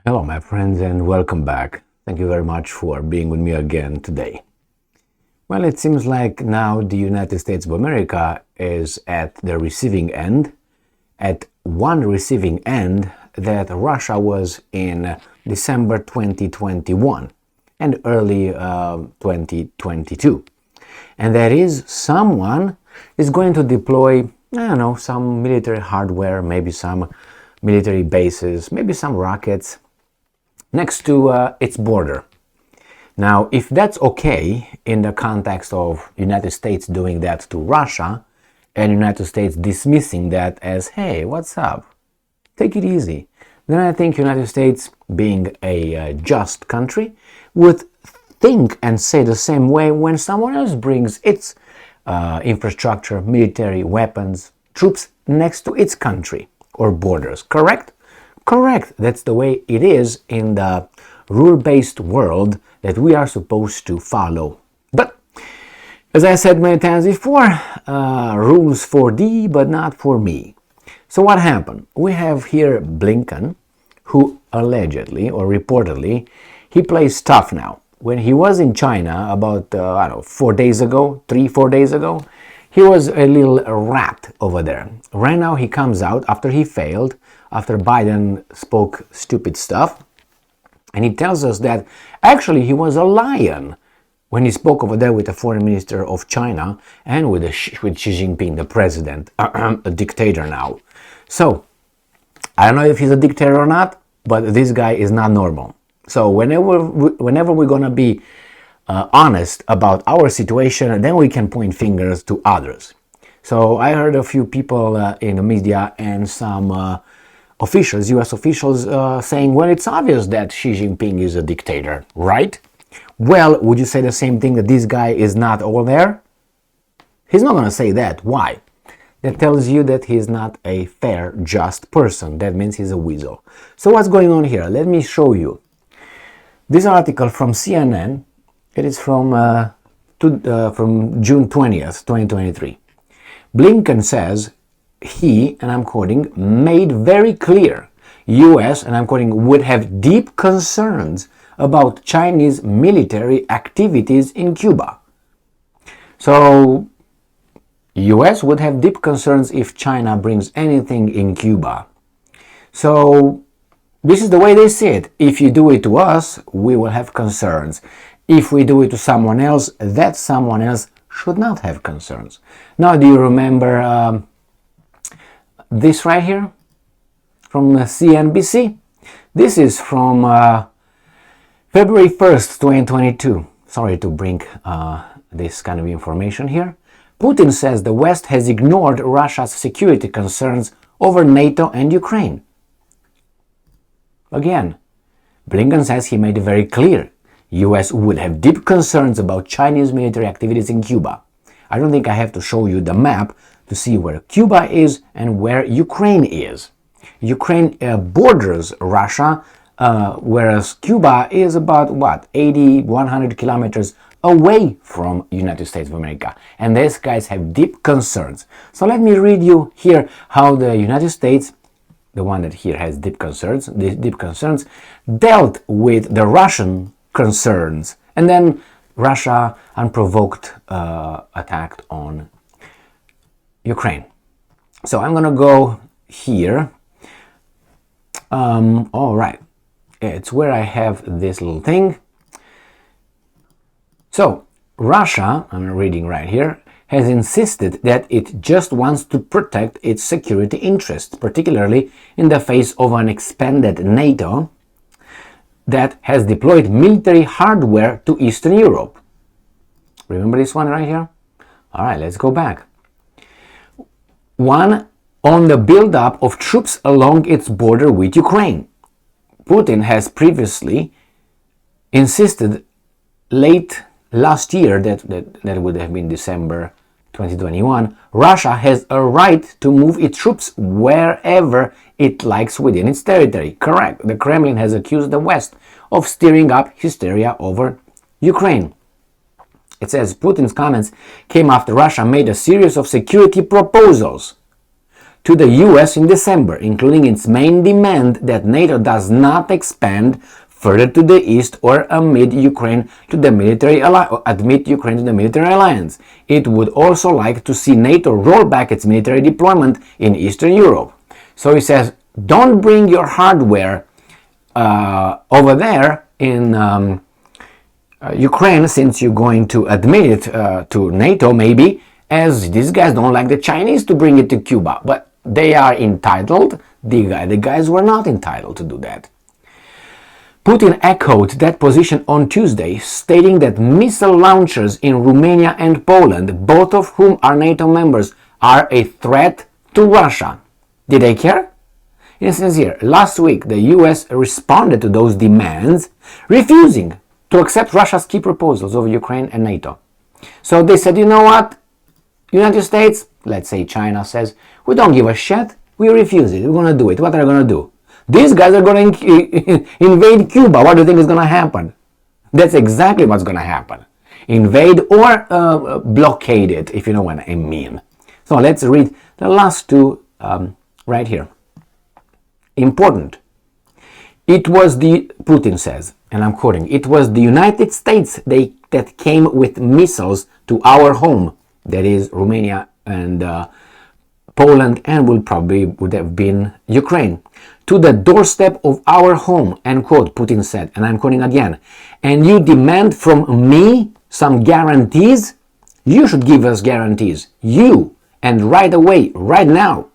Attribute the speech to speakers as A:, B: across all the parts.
A: Hello, my friends, and welcome back. Thank you very much for being with me again today. Well, it seems like now the United States of America is at the receiving end, at one receiving end that Russia was in December 2021 and early 2022. And that is someone is going to deploy, some military hardware, maybe some military bases, maybe some rockets next to its border. Now, if that's okay in the context of United States doing that to Russia and United States dismissing that as, hey, what's up? Take it easy. Then I think United States, being a just country, would think and say the same way when someone else brings its infrastructure, military, weapons, troops next to its country or borders. Correct? Correct. That's the way it is in the rule-based world that we are supposed to follow. But, as I said many times before, rules for thee, but not for me. So what happened? We have here Blinken, who allegedly or reportedly, he plays tough now. When he was in China about, 4 days ago, 3-4 days ago, he was a little rat over there. Right now he comes out after he failed, after Biden spoke stupid stuff, and he tells us that actually he was a lion when he spoke over there with the foreign minister of China and with Xi Jinping, the president, a dictator now. So, I don't know if he's a dictator or not, but this guy is not normal. So whenever we're gonna be honest about our situation, then we can point fingers to others. So I heard a few people in the media and some officials, US officials, saying, well, it's obvious that Xi Jinping is a dictator, right? Well, would you say the same thing that this guy is not all there? He's not going to say that. Why? That tells you that he's not a fair, just person. That means he's a weasel. So what's going on here? Let me show you. This article from CNN, it is from June 20th, 2023. Blinken says, he, and I'm quoting, made very clear US, and I'm quoting, would have deep concerns about Chinese military activities in Cuba. So, US would have deep concerns if China brings anything in Cuba. So, this is the way they see it. If you do it to us, we will have concerns. If we do it to someone else, that someone else should not have concerns. Now, do you remember this right here from CNBC? This is from February 1st, 2022. Sorry to bring this kind of information here. Putin says the West has ignored Russia's security concerns over NATO and Ukraine. Again, Blinken says he made it very clear US would have deep concerns about Chinese military activities in Cuba. I don't think I have to show you the map to see where Cuba is and where Ukraine is. Ukraine borders Russia, whereas Cuba is about, 80, 100 kilometers away from United States of America. And these guys have deep concerns. So let me read you here how the United States, the one that here has deep concerns, dealt with the Russian concerns. And then Russia unprovoked attacked on Ukraine. So I'm gonna go here. All right, it's where I have this little thing. So Russia, I'm reading right here, has insisted that it just wants to protect its security interests, particularly in the face of an expanded NATO that has deployed military hardware to Eastern Europe. Remember this one right here? All right, let's go back. One, on the buildup of troops along its border with Ukraine. Putin has previously insisted late last year, that would have been December 2021, Russia has a right to move its troops wherever it likes within its territory. Correct. The Kremlin has accused the West of stirring up hysteria over Ukraine. It says Putin's comments came after Russia made a series of security proposals to the US in December, including its main demand that NATO does not expand further to the east or admit Ukraine to the military alliance. It would also like to see NATO roll back its military deployment in Eastern Europe. So he says, don't bring your hardware over there in Ukraine, since you're going to admit it to NATO, maybe, as these guys don't like the Chinese to bring it to Cuba. But they are entitled. The guys were not entitled to do that. Putin echoed that position on Tuesday, stating that missile launchers in Romania and Poland, both of whom are NATO members, are a threat to Russia. Did they care? It says here, last week the US responded to those demands, refusing to accept Russia's key proposals of Ukraine and NATO. So they said, you know what, United States, let's say China says, we don't give a shit, we refuse it, we're going to do it. What are they going to do? These guys are going to invade Cuba. What do you think is going to happen? That's exactly what's going to happen. Invade or blockade it, if you know what I mean. So let's read the last two right here. Important. It was Putin says, and I'm quoting, it was the United States that came with missiles to our home, that is Romania and Poland, and would have been Ukraine, to the doorstep of our home, end quote, Putin said, and I'm quoting again, and you demand from me some guarantees? You should give us guarantees, you, and right away, right now.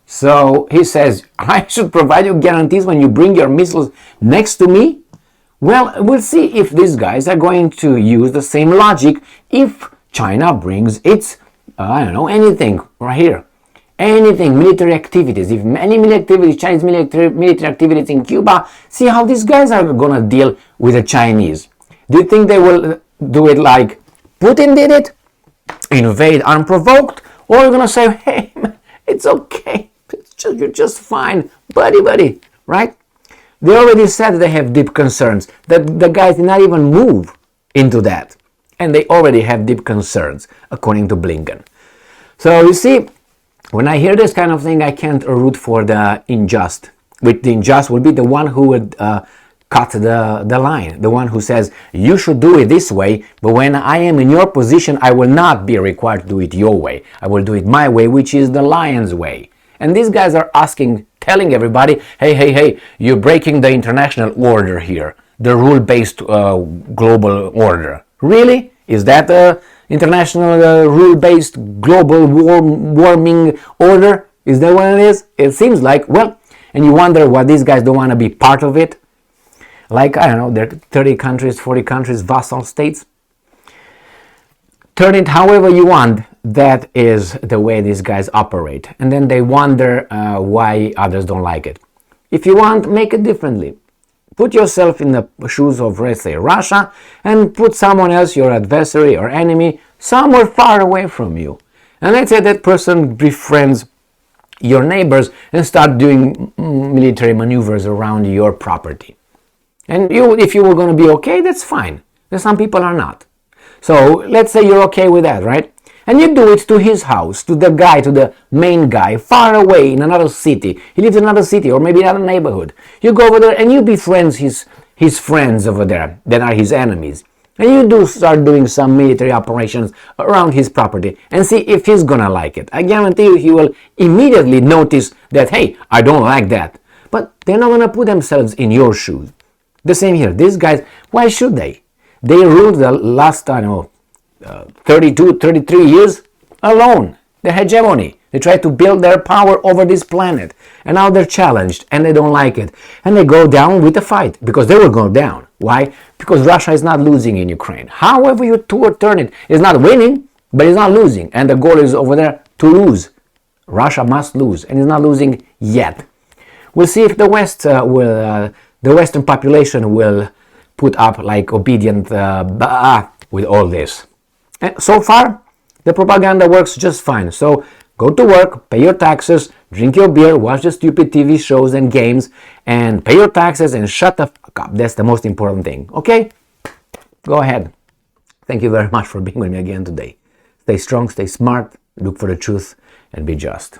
A: So he says, I should provide you guarantees when you bring your missiles next to me? Well, we'll see if these guys are going to use the same logic if China brings its, anything right here. Anything, military activities. If any Chinese military activities in Cuba, see how these guys are going to deal with the Chinese. Do you think they will do it like Putin did it? Invade unprovoked? Or are you going to say, hey, man, it's okay. You're just fine, buddy, right? They already said they have deep concerns. The guys did not even move into that. And they already have deep concerns, according to Blinken. So you see, when I hear this kind of thing, I can't root for the unjust. With the unjust will be the one who would cut the line, the one who says, you should do it this way, but when I am in your position, I will not be required to do it your way. I will do it my way, which is the lion's way. And these guys are telling everybody, hey, you're breaking the international order here, the rule-based global order. Really? Is that the international rule-based global warming order? Is that what it is? It seems like, well, and you wonder why these guys don't want to be part of it. Like, I don't know, there are 30 countries, 40 countries, vassal states. Turn it however you want. That is the way these guys operate. And then they wonder why others don't like it. If you want, make it differently. Put yourself in the shoes of, let's say, Russia, and put someone else, your adversary or enemy, somewhere far away from you. And let's say that person befriends your neighbors and start doing military maneuvers around your property. And if you were going to be okay, that's fine. But some people are not. So let's say you're okay with that, right? And you do it to his house, to the main guy, far away in another city. He lives in another city or maybe another neighborhood. You go over there and you befriend his friends over there that are his enemies. And you do start doing some military operations around his property and see if he's gonna like it. I guarantee you he will immediately notice that, hey, I don't like that. But they're not gonna put themselves in your shoes. The same here. These guys, why should they? They ruled the last, 32, 33 years alone. The hegemony. They try to build their power over this planet. And now they're challenged and they don't like it. And they go down with the fight because they will go down. Why? Because Russia is not losing in Ukraine. However you turn it, it's not winning, but it's not losing. And the goal is over there to lose. Russia must lose and is not losing yet. We'll see if the West the Western population will put up like obedient with all this. And so far, the propaganda works just fine. So go to work, pay your taxes, drink your beer, watch the stupid TV shows and games, and pay your taxes and shut the fuck up. That's the most important thing. Okay? Go ahead. Thank you very much for being with me again today. Stay strong, stay smart, look for the truth, and be just.